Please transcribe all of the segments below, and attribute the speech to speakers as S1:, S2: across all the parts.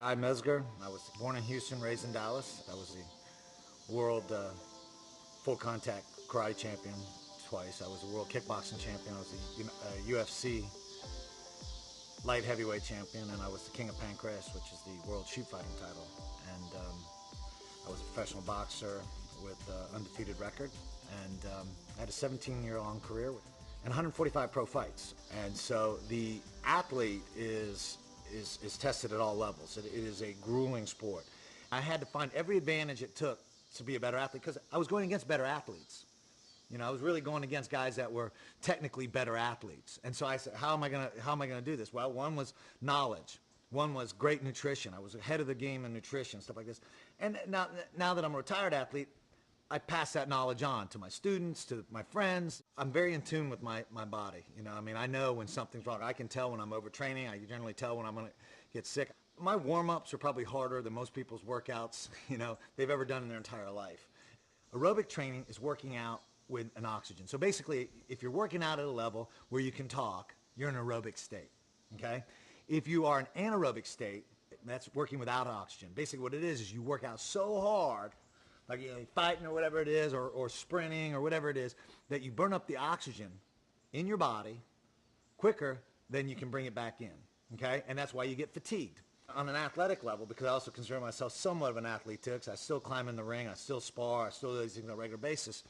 S1: I'm Mesger. I was born in Houston, raised in Dallas. I was the world full contact karate champion twice. I was a world kickboxing champion. I was a UFC light heavyweight champion, and I was the king of pancreas, which is the world shoot fighting title. And I was a professional boxer with undefeated record, and I had a 17-year-long career and 145 pro fights. And so the athlete is tested at all levels. It is a grueling sport. I had to find every advantage it took to be a better athlete because I was going against better athletes. I was really going against guys that were technically better athletes. And so I said, how am I gonna do this? Well, one was knowledge. One was great nutrition. I was ahead of the game in nutrition, stuff like this. And now that I'm a retired athlete, I pass that knowledge on to my students, to my friends. I'm very in tune with my body. I know when something's wrong. I can tell when I'm overtraining. I generally tell when I'm going to get sick. My warm-ups are probably harder than most people's workouts, they've ever done in their entire life. Aerobic training is working out with an oxygen. So basically, if you're working out at a level where you can talk, you're in an aerobic state, okay? If you are in anaerobic state, that's working without oxygen. Basically what it is you work out so hard, like fighting or whatever it is, or sprinting or whatever it is, that you burn up the oxygen in your body quicker than you can bring it back in, okay? And that's why you get fatigued. On an athletic level, because I also consider myself somewhat of an athlete too, because I still climb in the ring, I still spar, I still do these things on a regular basis.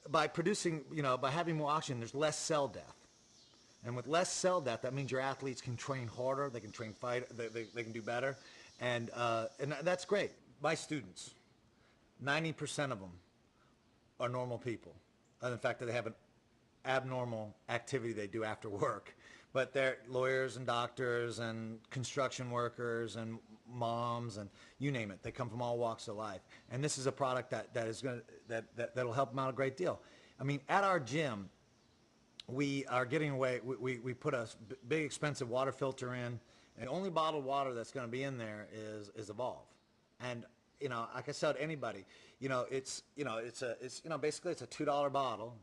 S1: By producing, by having more oxygen, there's less cell death. And with less cell death, that means your athletes can train harder, they can train fight, they can do better, and that's great. My students, 90% of them are normal people. In fact, they have an abnormal activity they do after work. But they're lawyers and doctors and construction workers and moms and you name it. They come from all walks of life. And this is a product that'll help them out a great deal. At our gym, we are getting away. We put a big expensive water filter in. And the only bottled water that's going to be in there is Evolv. And like I said to anybody, basically it's a $2 bottle,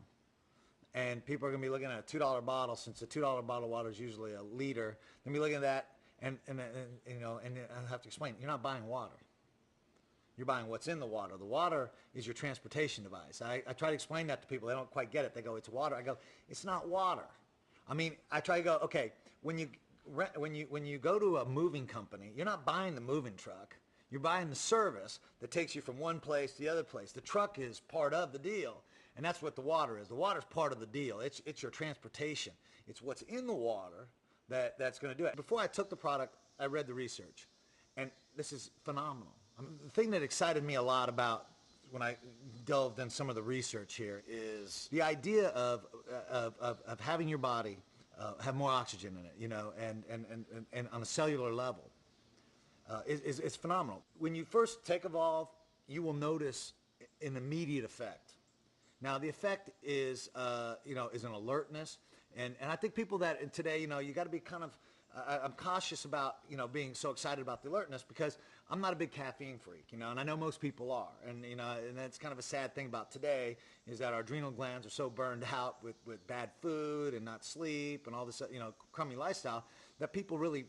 S1: and people are going to be looking at a $2 bottle, since a $2 bottle of water is usually a liter. They're going to be looking at that, and I have to explain, you're not buying water. You're buying what's in the water. The water is your transportation device. I try to explain that to people. They don't quite get it. They go, it's water. I go, it's not water. I try to go, okay, when you go to a moving company, you're not buying the moving truck. You're buying the service that takes you from one place to the other place. The truck is part of the deal, and that's what the water is. The water is part of the deal. It's your transportation. It's what's in the water that's going to do it. Before I took the product, I read the research, and this is phenomenal. The thing that excited me a lot about when I delved in some of the research here is the idea of having your body have more oxygen in it, and on a cellular level. Is phenomenal. When you first take Evolv, you will notice an immediate effect. Now the effect is an alertness, and I think people that today, you got to be kind of, I'm cautious about being so excited about the alertness, because I'm not a big caffeine freak, and I know most people are, and and that's kind of a sad thing about today, is that our adrenal glands are so burned out with bad food and not sleep and all this crummy lifestyle, that people really,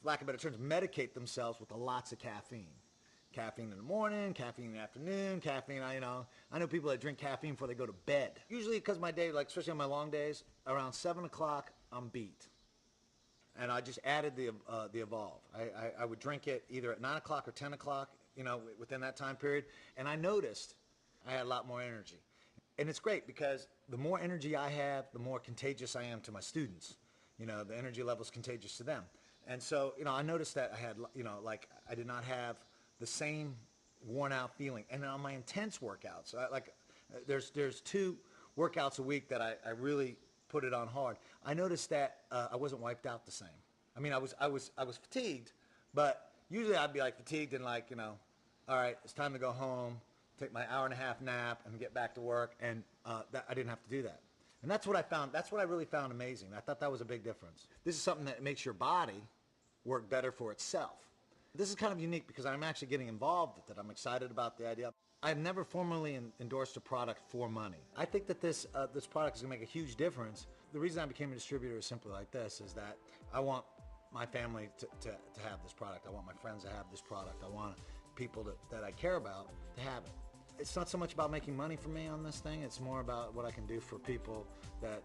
S1: lack of better terms, medicate themselves with lots of caffeine. Caffeine in the morning, caffeine in the afternoon, caffeine, I know people that drink caffeine before they go to bed. Usually because my day, like especially on my long days, around 7 o'clock, I'm beat. And I just added the Evolv. I would drink it either at 9 o'clock or 10 o'clock, within that time period. And I noticed I had a lot more energy. And it's great because the more energy I have, the more contagious I am to my students. The energy level is contagious to them. And so, I noticed that I had, I did not have the same worn out feeling. And on my intense workouts, there's 2 workouts a week that I really put it on hard. I noticed that I wasn't wiped out the same. I was fatigued, but usually I'd be like fatigued and all right, it's time to go home, take my hour-and-a-half nap and get back to work. And I didn't have to do that. And that's what I found. That's what I really found amazing. I thought that was a big difference. This is something that makes your body work better for itself. This is kind of unique because I'm actually getting involved with it. I'm excited about the idea. I've never formally endorsed a product for money. I think that this product is going to make a huge difference. The reason I became a distributor is simply like this, is that I want my family to have this product. I want my friends to have this product. I want people that I care about to have it. It's not so much about making money for me on this thing. It's more about what I can do for people that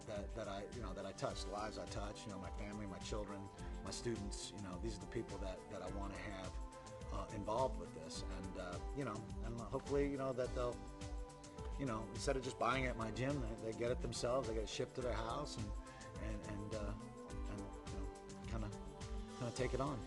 S1: I touch, the lives I touch. You know, my family, my children, my students. You know, these are the people that I want to have involved with this, and and hopefully, that they'll, instead of just buying it at my gym, they get it themselves. They get it shipped to their house, and kind of take it on.